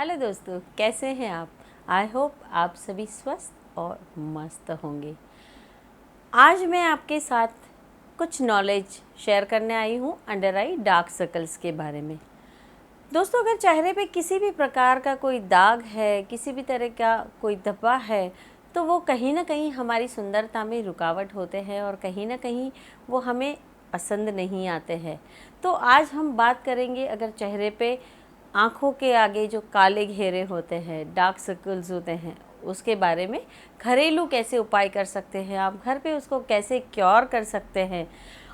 Hello दोस्तों, कैसे हैं आप। आई होप आप सभी स्वस्थ और मस्त होंगे। आज मैं आपके साथ कुछ नॉलेज शेयर करने आई हूँ अंडर आई डार्क सर्कल्स के बारे में। दोस्तों, अगर चेहरे पे किसी भी प्रकार का कोई दाग है, किसी भी तरह का कोई धब्बा है, तो वो कहीं ना कहीं हमारी सुंदरता में रुकावट होते हैं और कहीं ना कहीं वो हमें पसंद नहीं आते हैं। तो आज हम बात करेंगे अगर चेहरे पे आँखों के आगे जो काले घेरे होते हैं, डार्क सर्कल्स होते हैं, उसके बारे में घरेलू कैसे उपाय कर सकते हैं, आप घर पे उसको कैसे क्योर कर सकते हैं।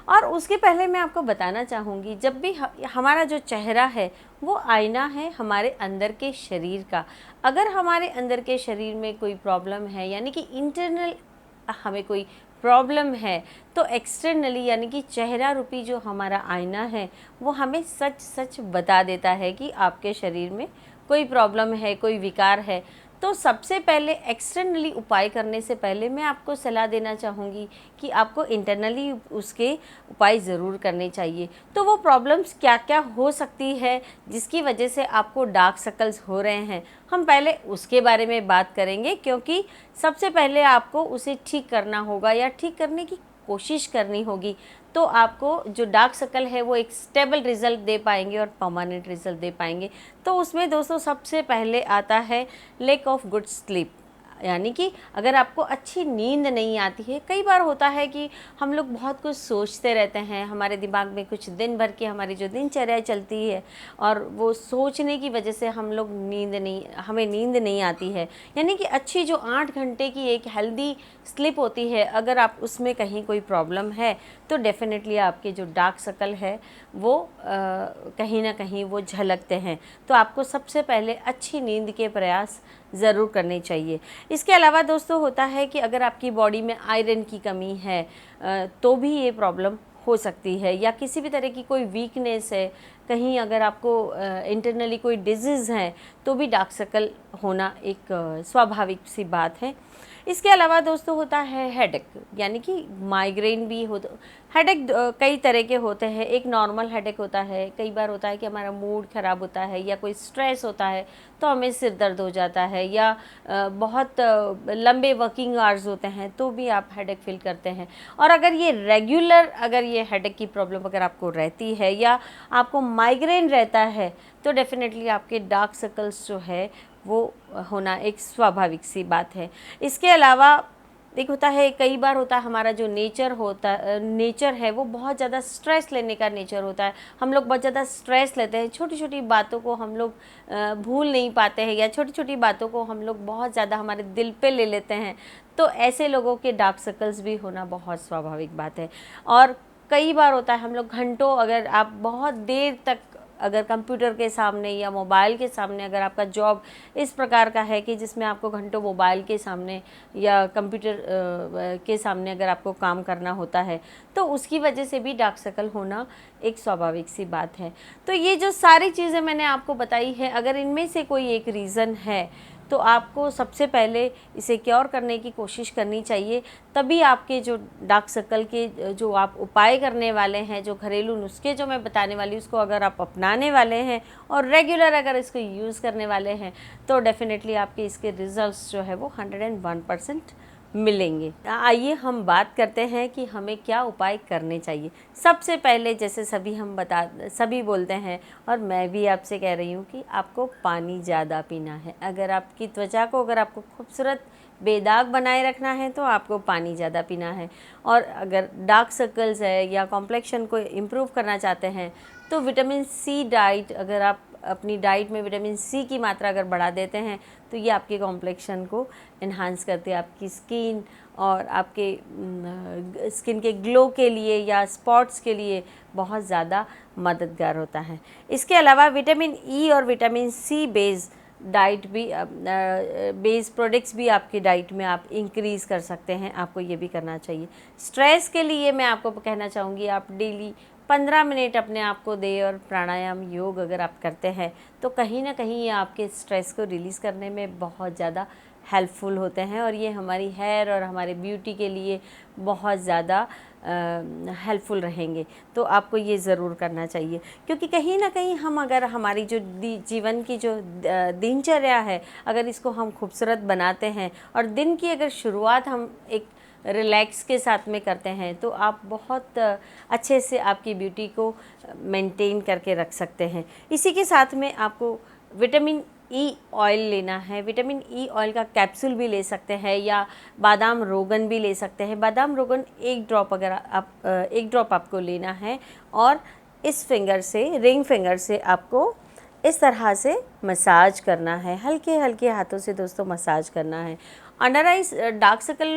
और उसके पहले मैं आपको बताना चाहूँगी, जब भी हमारा जो चेहरा है वो आईना है हमारे अंदर के शरीर का। अगर हमारे अंदर के शरीर में कोई प्रॉब्लम है, यानी कि इंटरनल हमें कोई प्रॉब्लम है, तो एक्सटर्नली यानी कि चेहरा रूपी जो हमारा आईना है वो हमें सच सच बता देता है कि आपके शरीर में कोई प्रॉब्लम है, कोई विकार है। तो सबसे पहले एक्सटर्नली उपाय करने से पहले मैं आपको सलाह देना चाहूँगी कि आपको इंटरनली उसके उपाय ज़रूर करने चाहिए। तो वो प्रॉब्लम्स क्या क्या हो सकती है जिसकी वजह से आपको डार्क सर्कल्स हो रहे हैं, हम पहले उसके बारे में बात करेंगे, क्योंकि सबसे पहले आपको उसे ठीक करना होगा या ठीक करने की कोशिश करनी होगी। तो आपको जो डार्क सर्कल है वो एक स्टेबल रिजल्ट दे पाएंगे और परमानेंट रिजल्ट दे पाएंगे। तो उसमें दोस्तों सबसे पहले आता है लैक ऑफ गुड स्लीप, यानी कि अगर आपको अच्छी नींद नहीं आती है। कई बार होता है कि हम लोग बहुत कुछ सोचते रहते हैं, हमारे दिमाग में कुछ दिन भर की हमारी जो दिनचर्या चलती है और वो सोचने की वजह से हमें नींद नहीं आती है। यानी कि अच्छी जो 8 घंटे की एक हेल्दी स्लीप होती है, अगर आप उसमें कहीं कोई प्रॉब्लम है तो डेफिनेटली आपके जो डार्क सर्कल है वो कहीं ना कहीं वो झलकते हैं। तो आपको सबसे पहले अच्छी नींद के प्रयास ज़रूर करने चाहिए। इसके अलावा दोस्तों होता है कि अगर आपकी बॉडी में आयरन की कमी है तो भी ये प्रॉब्लम हो सकती है, या किसी भी तरह की कोई वीकनेस है, कहीं अगर आपको इंटरनली कोई डिजीज़ है तो भी डार्क सर्कल होना एक स्वाभाविक सी बात है। इसके अलावा दोस्तों होता है हेडेक, यानी कि माइग्रेन भी होता। हेडेक कई तरह के होते हैं। एक नॉर्मल हेडेक होता है, कई बार होता है कि हमारा मूड ख़राब होता है या कोई स्ट्रेस होता है तो हमें सिर दर्द हो जाता है, या बहुत लंबे वर्किंग आवर्स होते हैं तो भी आप हेडेक फील करते हैं। और अगर ये रेगुलर अगर ये हेडेक की प्रॉब्लम अगर आपको रहती है या आपको माइग्रेन रहता है तो डेफिनेटली आपके डार्क सर्कल्स जो है वो होना एक स्वाभाविक सी बात है। इसके अलावा एक होता है, कई बार होता है हमारा जो नेचर है वो बहुत ज़्यादा स्ट्रेस लेने का नेचर होता है। हम लोग बहुत ज़्यादा स्ट्रेस लेते हैं, छोटी छोटी बातों को हम लोग भूल नहीं पाते हैं, या छोटी छोटी बातों को हम लोग बहुत ज़्यादा हमारे दिल पे ले लेते हैं। तो ऐसे लोगों के डार्क सर्कल्स भी होना बहुत स्वाभाविक बात है। और कई बार होता है हम लोग घंटों, अगर आप बहुत देर तक अगर कंप्यूटर के सामने या मोबाइल के सामने, अगर आपका जॉब इस प्रकार का है कि जिसमें आपको घंटों मोबाइल के सामने या कंप्यूटर के सामने अगर आपको काम करना होता है तो उसकी वजह से भी डार्क सर्कल होना एक स्वाभाविक सी बात है। तो ये जो सारी चीज़ें मैंने आपको बताई हैं, अगर इनमें से कोई एक रीज़न है तो आपको सबसे पहले इसे क्योर करने की कोशिश करनी चाहिए। तभी आपके जो डार्क सर्कल के जो आप उपाय करने वाले हैं, जो घरेलू नुस्खे जो मैं बताने वाली हूँ, उसको अगर आप अपनाने वाले हैं और रेगुलर अगर इसको यूज़ करने वाले हैं तो डेफिनेटली आपके इसके रिजल्ट्स जो है वो 101% मिलेंगे। आइए हम बात करते हैं कि हमें क्या उपाय करने चाहिए। सबसे पहले जैसे सभी बोलते हैं और मैं भी आपसे कह रही हूँ कि आपको पानी ज़्यादा पीना है। अगर आपकी त्वचा को अगर आपको खूबसूरत बेदाग बनाए रखना है तो आपको पानी ज़्यादा पीना है। और अगर डार्क सर्कल्स है या कॉम्प्लेक्शन को इम्प्रूव करना चाहते हैं तो विटामिन सी डाइट, अगर आप अपनी डाइट में विटामिन सी की मात्रा अगर बढ़ा देते हैं तो ये आपके कॉम्प्लेक्शन को इन्हांस करती है, आपकी स्किन और आपके स्किन के ग्लो के लिए या स्पॉट्स के लिए बहुत ज़्यादा मददगार होता है। इसके अलावा विटामिन ई और विटामिन सी बेस डाइट भी बेस प्रोडक्ट्स भी आपकी डाइट में आप इंक्रीज़ कर सकते हैं, आपको ये भी करना चाहिए। स्ट्रेस के लिए मैं आपको कहना चाहूँगी, आप डेली 15 मिनट अपने आप को दें और प्राणायाम योग अगर आप करते हैं तो कहीं ना कहीं ये आपके स्ट्रेस को रिलीज़ करने में बहुत ज़्यादा हेल्पफुल होते हैं और ये हमारी हेयर और हमारे ब्यूटी के लिए बहुत ज़्यादा हेल्पफुल रहेंगे। तो आपको ये ज़रूर करना चाहिए, क्योंकि कहीं ना कहीं हम अगर हमारी जो जीवन की जो दिनचर्या है, अगर इसको हम खूबसूरत बनाते हैं और दिन की अगर शुरुआत हम एक रिलैक्स के साथ में करते हैं, तो आप बहुत अच्छे से आपकी ब्यूटी को मेंटेन करके रख सकते हैं। इसी के साथ में आपको विटामिन ई ऑयल लेना है। विटामिन ई ऑयल का कैप्सूल भी ले सकते हैं या बादाम रोगन भी ले सकते हैं। बादाम रोगन 1 ड्रॉप अगर आप 1 ड्रॉप आपको लेना है और इस फिंगर से, रिंग फिंगर से आपको इस तरह से मसाज करना है, हल्के हल्के हाथों से दोस्तों मसाज करना है। Under eye dark circle,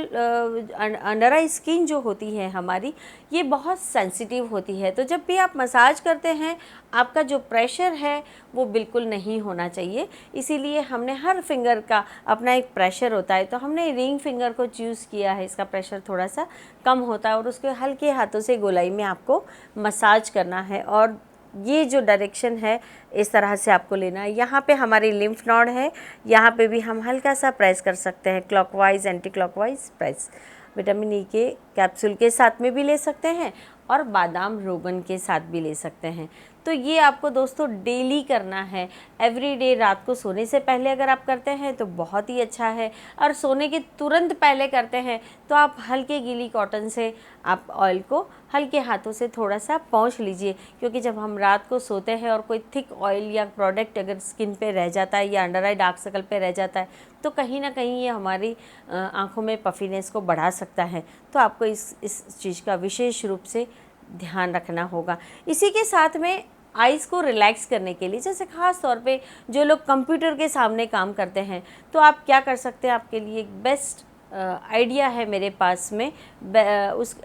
under eye skin जो होती है हमारी, ये बहुत सेंसिटिव होती है। तो जब भी आप मसाज करते हैं, आपका जो प्रेशर है वो बिल्कुल नहीं होना चाहिए। इसीलिए हमने हर फिंगर का अपना एक प्रेशर होता है, तो हमने रिंग फिंगर को चूज़ किया है। इसका प्रेशर थोड़ा सा कम होता है और उसके हल्के हाथों से गोलाई में आपको मसाज करना है और ये जो डायरेक्शन है इस तरह से आपको लेना है। यहाँ पे हमारी लिम्फ नोड है, यहाँ पे भी हम हल्का सा प्रेस कर सकते हैं, clockwise anti clockwise press. Vitamin E के कैप्सूल के साथ में भी ले सकते हैं और बादाम रोगन के साथ भी ले सकते हैं। तो ये आपको दोस्तों डेली करना है, एवरी डे। रात को सोने से पहले अगर आप करते हैं तो बहुत ही अच्छा है, और सोने के तुरंत पहले करते हैं तो आप हल्के गीली कॉटन से आप ऑयल को हल्के हाथों से थोड़ा सा पोंछ लीजिए, क्योंकि जब हम रात को सोते हैं और कोई थिक ऑयल या प्रोडक्ट अगर स्किन पे रह जाता है या अंडर आई डार्क सर्कल पे रह जाता है, तो कहीं ना कहीं ये हमारी आँखों में पफीनेस को बढ़ा सकता है। तो आपको इस चीज़ का विशेष रूप से ध्यान रखना होगा। इसी के साथ में आइज़ को रिलैक्स करने के लिए, जैसे ख़ास तौर पे जो लोग कंप्यूटर के सामने काम करते हैं, तो आप क्या कर सकते हैं, आपके लिए एक बेस्ट आइडिया है मेरे पास में।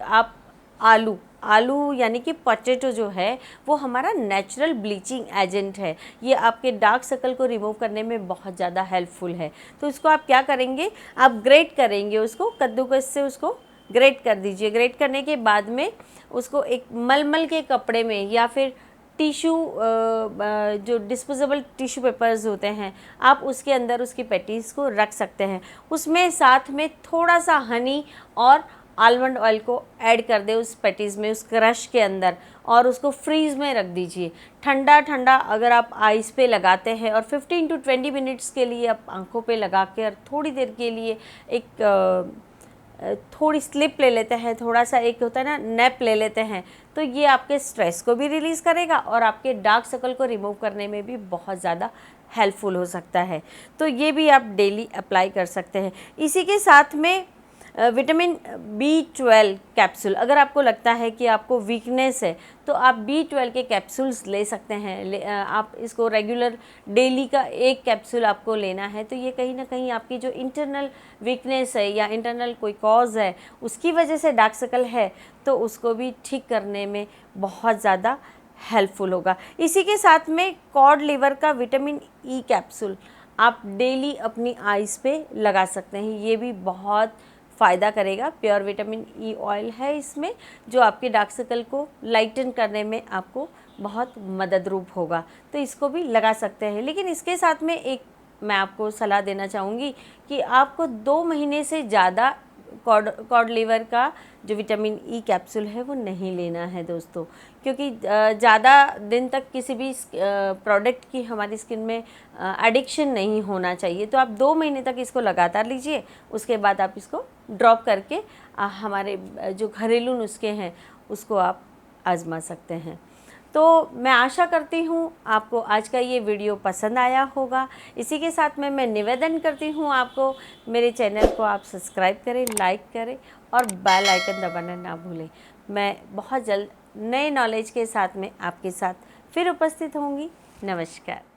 आप आलू यानी कि पोटैटो जो है वो हमारा नेचुरल ब्लीचिंग एजेंट है। ये आपके डार्क सर्कल को रिमूव करने में बहुत ज़्यादा हेल्पफुल है। तो इसको आप क्या करेंगे, आप ग्रेट करेंगे, उसको कद्दूकस से उसको ग्रेट कर दीजिए। ग्रेट करने के बाद में उसको एक मलमल के कपड़े में या फिर टिश्यू, जो डिस्पोजेबल टिश्यू पेपर्स होते हैं, आप उसके अंदर उसकी पैटीज़ को रख सकते हैं। उसमें साथ में थोड़ा सा हनी और आलमंड ऑयल को ऐड कर दे उस पैटीज़ में, उस क्रश के अंदर, और उसको फ्रीज़ में रख दीजिए। ठंडा ठंडा अगर आप आइज़ पे लगाते हैं और 15 to 20 मिनट्स के लिए आप आंखों पे लगा के और थोड़ी देर के लिए एक थोड़ी स्लिप ले लेते हैं, थोड़ा सा एक होता है ना नैप ले लेते हैं, तो ये आपके स्ट्रेस को भी रिलीज़ करेगा और आपके डार्क सर्कल को रिमूव करने में भी बहुत ज़्यादा हेल्पफुल हो सकता है। तो ये भी आप डेली अप्लाई कर सकते हैं। इसी के साथ में विटामिन B12 कैप्सूल, अगर आपको लगता है कि आपको वीकनेस है तो आप B12 के कैप्सूल्स ले सकते हैं। आप इसको रेगुलर डेली का 1 कैप्सूल आपको लेना है। तो ये कहीं ना कहीं आपकी जो इंटरनल वीकनेस है या इंटरनल कोई कॉज है, उसकी वजह से डार्क सर्कल है, तो उसको भी ठीक करने में बहुत ज़्यादा हेल्पफुल होगा। इसी के साथ में कॉड लिवर का विटामिन ई कैप्सूल आप डेली अपनी आइज़ पे लगा सकते हैं। ये भी बहुत फ़ायदा करेगा। प्योर विटामिन ई ऑयल है इसमें, जो आपके डार्क सर्कल को लाइटन करने में आपको बहुत मददरूप होगा। तो इसको भी लगा सकते हैं। लेकिन इसके साथ में एक मैं आपको सलाह देना चाहूँगी कि आपको 2 महीने से ज़्यादा कॉड लिवर का जो विटामिन ई कैप्सूल है वो नहीं लेना है दोस्तों, क्योंकि ज़्यादा दिन तक किसी भी प्रोडक्ट की हमारी स्किन में एडिक्शन नहीं होना चाहिए। तो आप 2 महीने तक इसको लगातार लीजिए, उसके बाद आप इसको ड्रॉप करके हमारे जो घरेलू नुस्खे हैं उसको आप आजमा सकते हैं। तो मैं आशा करती हूँ आपको आज का ये वीडियो पसंद आया होगा। इसी के साथ में मैं निवेदन करती हूँ आपको, मेरे चैनल को आप सब्सक्राइब करें, लाइक करें और बेल आइकन दबाना ना भूलें। मैं बहुत जल्द नए नॉलेज के साथ में आपके साथ फिर उपस्थित होंगी। नमस्कार।